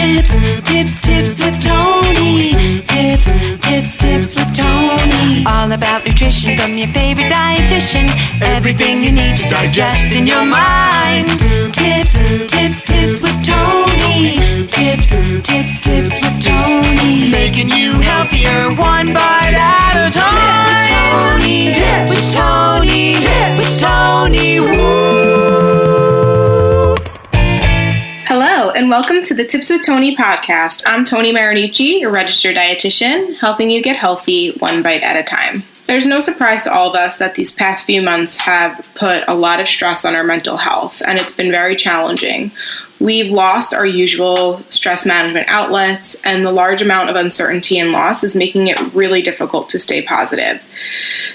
Tips with Tony. Tips with Tony. All about nutrition from your favorite dietitian. Everything you need to digest in your mind. Tips with Tony. Tips with Tony. Making you healthier one bite at a time. With Tony. Woo. Hello, and welcome to the Tips with Tony podcast. I'm Tony Marinucci, a registered dietitian, helping you get healthy one bite at a time. There's no surprise to all of us that these past few months have put a lot of stress on our mental health, and it's been very challenging. We've lost our usual stress management outlets, and the large amount of uncertainty and loss is making it really difficult to stay positive.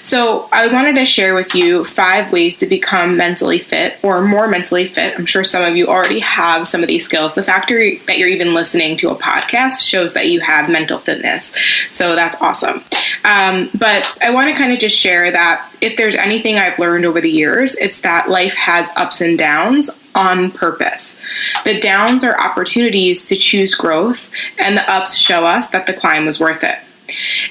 So I wanted to share with you 5 ways to become mentally fit or more mentally fit. I'm sure some of you already have some of these skills. The fact that you're even listening to a podcast shows that you have mental fitness. So that's awesome. But I want to kind of just share that if there's anything I've learned over the years, it's that life has ups and downs on purpose. The downs are opportunities to choose growth, and the ups show us that the climb was worth it.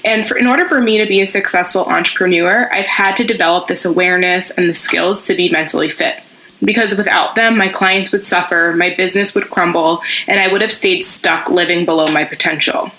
And in order for me to be a successful entrepreneur, I've had to develop this awareness and the skills to be mentally fit. Because without them, my clients would suffer, my business would crumble, and I would have stayed stuck living below my potential.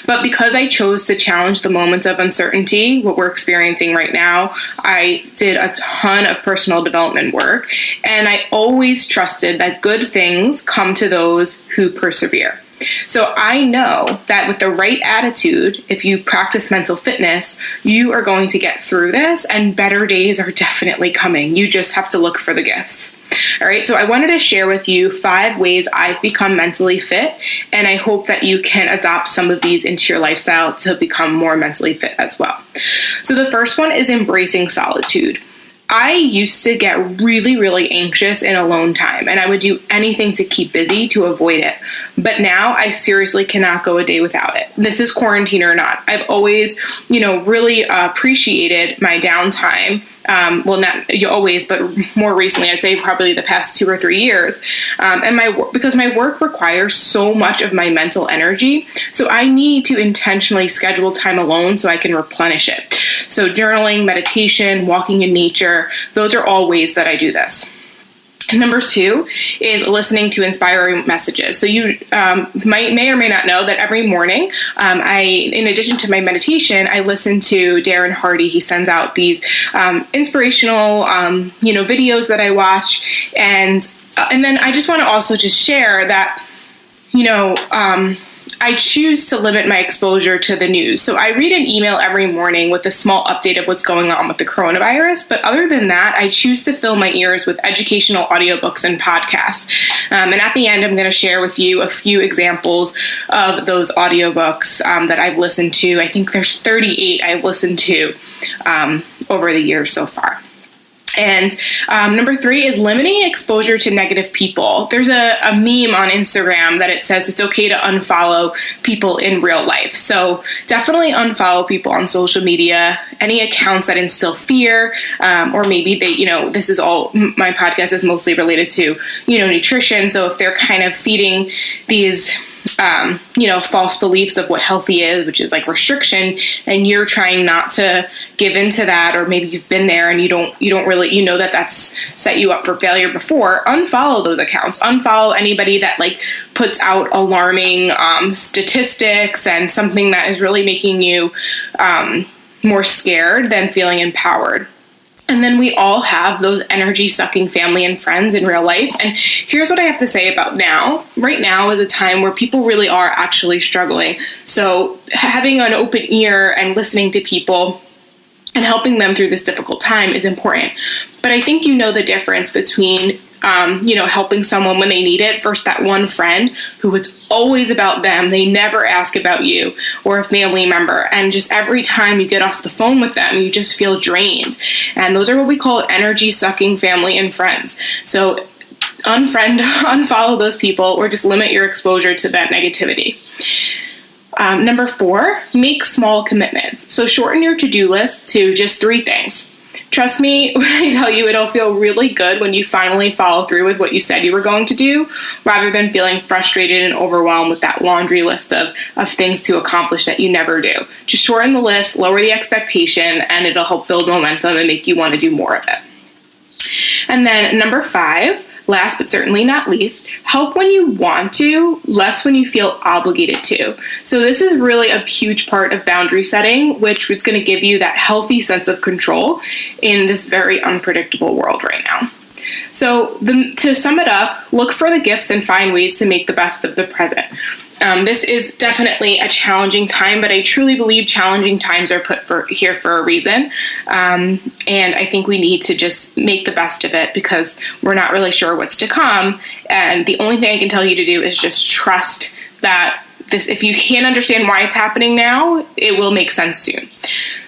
But because I chose to challenge the moments of uncertainty, what we're experiencing right now, I did a ton of personal development work, and I always trusted that good things come to those who persevere. So I know that with the right attitude, if you practice mental fitness, you are going to get through this, and better days are definitely coming. You just have to look for the gifts. All right, so I wanted to share with you 5 ways I've become mentally fit, and I hope that you can adopt some of these into your lifestyle to become more mentally fit as well. So the first one is embracing solitude. I used to get really, really anxious in alone time, and I would do anything to keep busy to avoid it. But now I seriously cannot go a day without it. This is quarantine or not. I've always, really appreciated my downtime. Well, not always, but more recently, I'd say probably the past 2 or 3 years. Because my work requires so much of my mental energy, so I need to intentionally schedule time alone so I can replenish it. So journaling, meditation, walking in nature, those are all ways that I do this. Number 2 is listening to inspiring messages. So you may or may not know that every morning, in addition to my meditation, I listen to Darren Hardy. He sends out these inspirational, videos that I watch, and then I just want to also just share that, I choose to limit my exposure to the news. So I read an email every morning with a small update of what's going on with the coronavirus. But other than that, I choose to fill my ears with educational audiobooks and podcasts. And at the end, I'm going to share with you a few examples of those audiobooks that I've listened to. I think there's 38 I've listened to over the years so far. And number 3 is limiting exposure to negative people. There's a meme on Instagram that it says it's okay to unfollow people in real life. So definitely unfollow people on social media, any accounts that instill fear, or maybe this is all, my podcast is mostly related to, nutrition. So if they're kind of feeding these false beliefs of what healthy is, which is like restriction, and you're trying not to give into that, or maybe you've been there and you don't really, that that's set you up for failure before, unfollow those accounts. Unfollow anybody that puts out alarming statistics and something that is really making you more scared than feeling empowered. And then we all have those energy-sucking family and friends in real life. And here's what I have to say about now. Right now is a time where people really are actually struggling. So having an open ear and listening to people and helping them through this difficult time is important. But I think the difference between helping someone when they need it versus that one friend who it's always about them. They never ask about you or a family member. And just every time you get off the phone with them, you just feel drained. And those are what we call energy sucking family and friends. So unfollow those people, or just limit your exposure to that negativity. Number 4, make small commitments. So shorten your to-do list to just 3 things. Trust me when I tell you it'll feel really good when you finally follow through with what you said you were going to do, rather than feeling frustrated and overwhelmed with that laundry list of things to accomplish that you never do. Just shorten the list, lower the expectation, and it'll help build momentum and make you want to do more of it. And then number 5, last but certainly not least, help when you want to, less when you feel obligated to. So this is really a huge part of boundary setting, which is going to give you that healthy sense of control in this very unpredictable world right now. So to sum it up, look for the gifts and find ways to make the best of the present. This is definitely a challenging time, but I truly believe challenging times are here for a reason. And I think we need to just make the best of it because we're not really sure what's to come. And the only thing I can tell you to do is just trust that if you can't understand why it's happening now, it will make sense soon.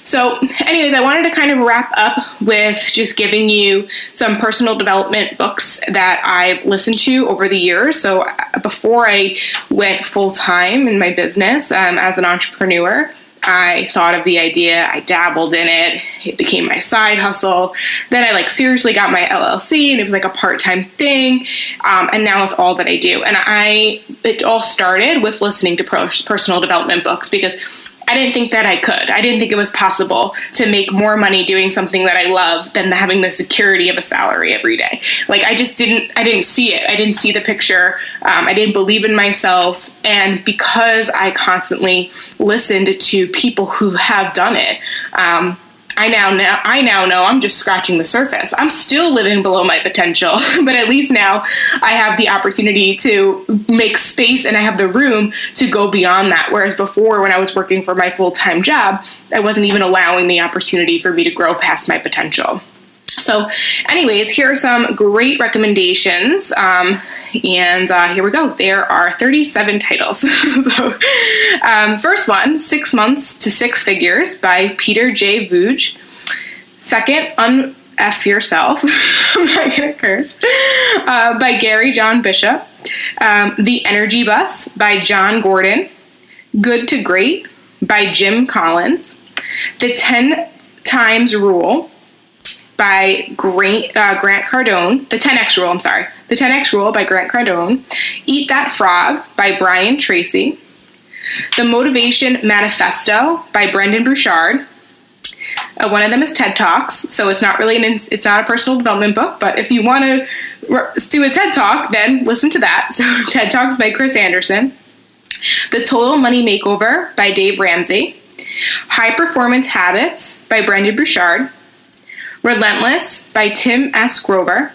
So anyways, I wanted to kind of wrap up with just giving you some personal development books that I've listened to over the years. So before I went full-time in my business as an entrepreneur, I thought of the idea, I dabbled in it, it became my side hustle. Then I seriously got my LLC and it was a part-time thing. And now it's all that I do. And it all started with listening to personal development books because I didn't think that I could. I didn't think it was possible to make more money doing something that I love than having the security of a salary every day. I didn't see it. I didn't see the picture. I didn't believe in myself. And because I constantly listened to people who have done it, I now know I'm just scratching the surface. I'm still living below my potential, but at least now I have the opportunity to make space and I have the room to go beyond that. Whereas before, when I was working for my full-time job, I wasn't even allowing the opportunity for me to grow past my potential. So anyways, here are some great recommendations. And here we go. There are 37 titles. So first one, 6 Months to Six Figures by Peter J. Vuj. Second, Unf Yourself. I'm not going to curse. By Gary John Bishop. The Energy Bus by John Gordon. Good to Great by Jim Collins. The 10 Times Rule by Grant Cardone, the 10X Rule, the 10X Rule by Grant Cardone, Eat That Frog by Brian Tracy, The Motivation Manifesto by Brendan Burchard. One of them is TED Talks, so it's not a personal development book, but if you want to do a TED Talk, then listen to that. So TED Talks by Chris Anderson, The Total Money Makeover by Dave Ramsey, High Performance Habits by Brendan Burchard, Relentless by Tim S. Grover,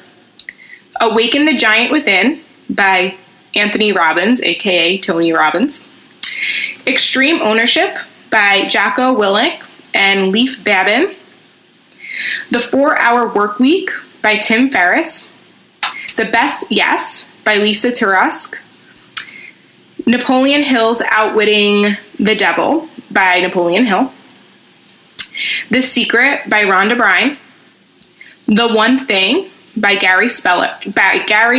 Awaken the Giant Within by Anthony Robbins, aka Tony Robbins, Extreme Ownership by Jocko Willink and Leif Babin, The 4-Hour Work Week by Tim Ferriss, The Best Yes by Lisa Turusk, Napoleon Hill's Outwitting the Devil by Napoleon Hill, The Secret by Rhonda Byrne, The One Thing by Gary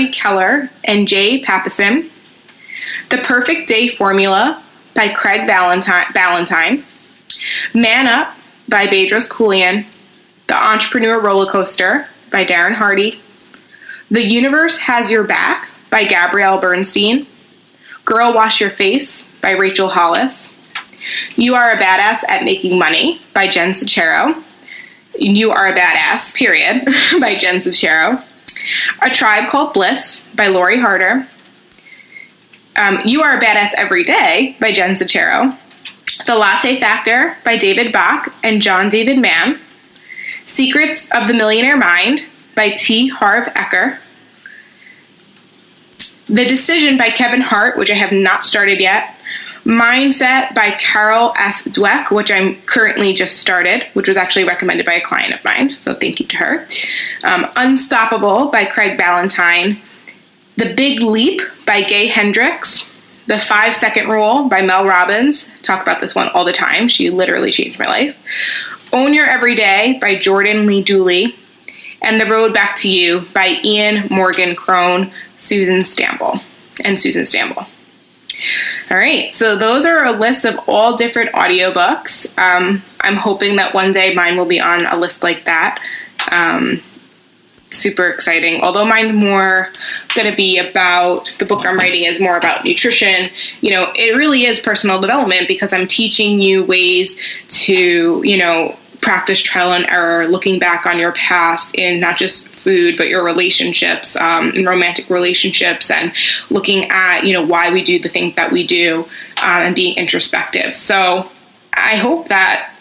Keller and Jay Papasan, The Perfect Day Formula by Craig Ballantyne, Man Up by Bedros Keuilian, The Entrepreneur Roller Coaster by Darren Hardy, The Universe Has Your Back by Gabrielle Bernstein, Girl Wash Your Face by Rachel Hollis, You Are a Badass at Making Money by Jen Sincero, You Are a Badass, period, by Jen Sincero, A Tribe Called Bliss by Lori Harder, You Are a Badass Every Day by Jen Sincero, The Latte Factor by David Bach and John David Mann, Secrets of the Millionaire Mind by T. Harv Eker, The Decision by Kevin Hart, which I have not started yet, Mindset by Carol S. Dweck, which I'm currently just started, which was actually recommended by a client of mine, so thank you to her. Unstoppable by Craig Ballantyne, The Big Leap by Gay Hendricks, The 5-Second Rule by Mel Robbins. Talk about this one all the time. She literally changed my life. Own Your Everyday by Jordan Lee Dooley, and The Road Back to You by Ian Morgan Crone, Susan Stamble. All right, so those are a list of all different audiobooks. I'm hoping that one day mine will be on a list like that. Super exciting. Although mine's more going to be about, the book I'm writing is more about nutrition. You know, it really is personal development because I'm teaching you ways to, you know, practice trial and error, looking back on your past in not just food, but your relationships, in romantic relationships, and looking at, you know, why we do the things that we do, and being introspective. So I hope that,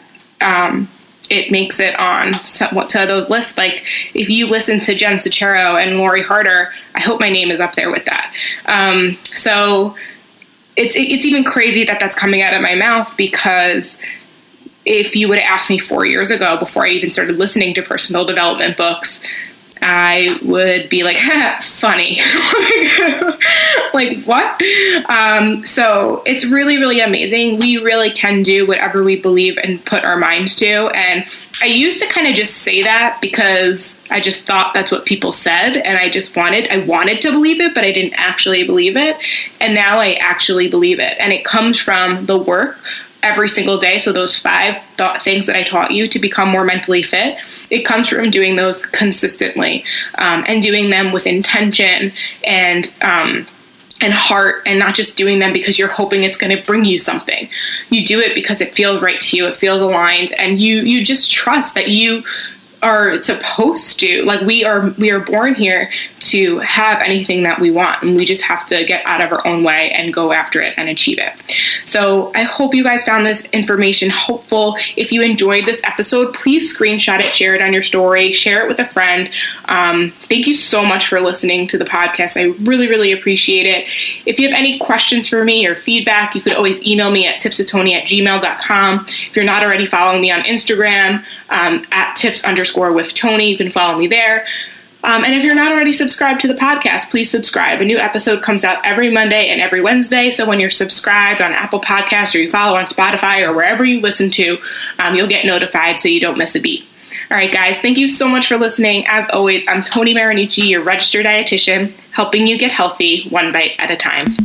it makes it on to those lists. Like if you listen to Jen Sincero and Lori Harder, I hope my name is up there with that. So it's even crazy that that's coming out of my mouth, because if you would have asked me 4 years ago, before I even started listening to personal development books, I would be like, funny. Like, what? So it's really, really amazing. We really can do whatever we believe and put our minds to. And I used to kind of just say that because I just thought that's what people said. And I wanted to believe it, but I didn't actually believe it. And now I actually believe it. And it comes from the work every single day. So those 5 things that I taught you to become more mentally fit, it comes from doing those consistently, and doing them with intention and heart, and not just doing them because you're hoping it's going to bring you something. You do it because it feels right to you. It feels aligned, and you just trust that you are supposed to. Like, we are born here to have anything that we want, and we just have to get out of our own way and go after it and achieve it. So I hope you guys found this information helpful. If you enjoyed this episode, please screenshot it, share it on your story, share it with a friend. Thank you so much for listening to the podcast. I really, really appreciate it. If you have any questions for me or feedback, you could always email me at tipswithtony@gmail.com. If you're not already following me on Instagram, at tips_with_Tony, you can follow me there. And if you're not already subscribed to the podcast, please subscribe. A new episode comes out every Monday and every Wednesday. So when you're subscribed on Apple Podcasts, or you follow on Spotify, or wherever you listen to, you'll get notified so you don't miss a beat. All right, guys, thank you so much for listening. As always, I'm Tony Marinucci, your registered dietitian, helping you get healthy one bite at a time.